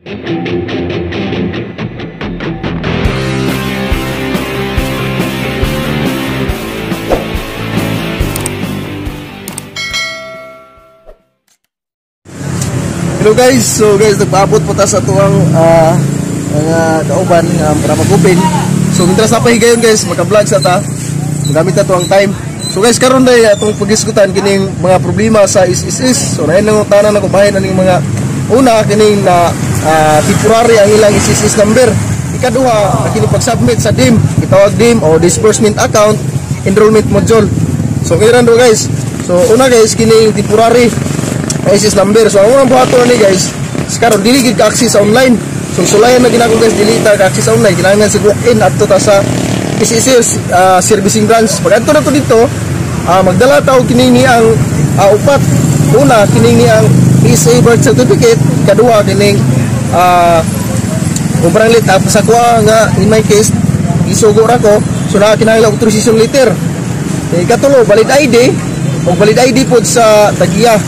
Hello guys, so guys, nagpaabot po ta sa tuwang mga kauban para mag-open. So mintras na pahigayon guys, maka-vlog sa ta. Magamit na tuwang time. So guys, karon day atong pag-iskutan kining mga problema sa SSS. So nain nang tanan ako bahin aning mga una kining na temporary ang ilang SSS number. Ikaduha, kining pag-submit sa DIM, itawag DIM o disbursement account enrollment module. So kailan do guys. So una guys, kining temporary SSS number. So ang unang buhaton ni guys, karon dili gid ka access sa online. So sulayan na ginako guys, dili ta ka access sa online. Kailangan si walk-in adto ta sa SSS servicing branch. Pag adto na to dito, magdala ta og kini ni ang upat. Una kini ni ang PSA birth certificate, kadua kining umbrang lit sa kuha nga in my case isugo ra ko. So na kinahanglan authorization letter. Ikatulo valid ID o valid ID pod sa tagiya.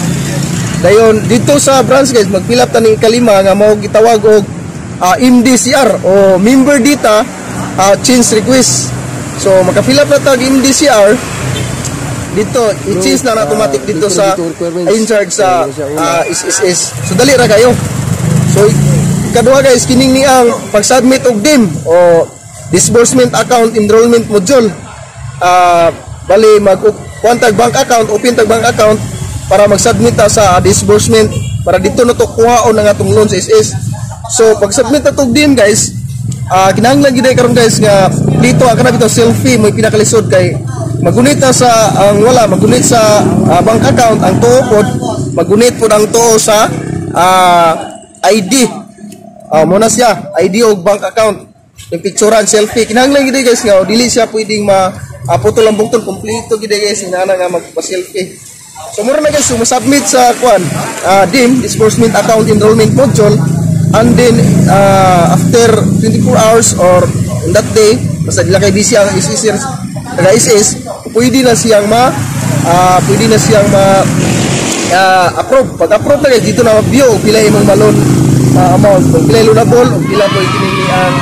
Dayon dito sa branch guys, mag-fill up ta ning kalima nga mao gitawag og MDCR o member data change request. So maka-fill up na tag MDCR dito, i-change na automatic dito sa in charge sa SSS. So dali ra kayo. So kadua guys, kining ni ang pag-submit og DIM o disbursement account enrollment module. Bali mag-kuan tag bank account, open tag bank account para mag-submit ta sa disbursement para dito na to kuhaon ang atong loan sa SS. So pag-submit na to DIM guys, kinahanglan gid karon guys nga dito ang kanang selfie mo pinakalisod kay magunit ta sa ang wala magunit sa bank account ang tuo pod, magunit pod ang tuo sa ID. Muna siya ID og bank account. Yung picturean selfie kinahanglan gid guys nga dili siya pwedeng putol ang bungtol, kompleto gid guys inana nga magpa-selfie. So mura na guys, submit sa DIM, disbursement account enrollment module, and then after 24 hours or on that day, basta dila kay busy ang SS, pwede na siyang approve. Pag-approve na guys, dito na ma-view pila imong balon amount, pila loanable, pila po ikining ang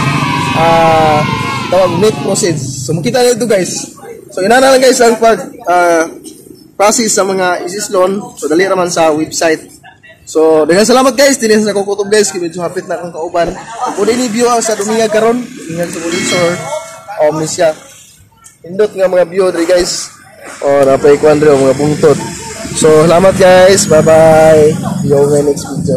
tawag net proceeds. So makita na ito guys. So ina na lang guys ang process sa mga SSS loan. So dali raman sa website. So daghang salamat guys, dinhi sa kukutob guys, kay medyo hapit na akong kauban. Kung pwede ni view sa dumingag karon, ingag sa monitor omnisya. Indot nga mga view diri guys. O napay kwan diri mga bungtot. So salamat guys, bye bye. See you in next video.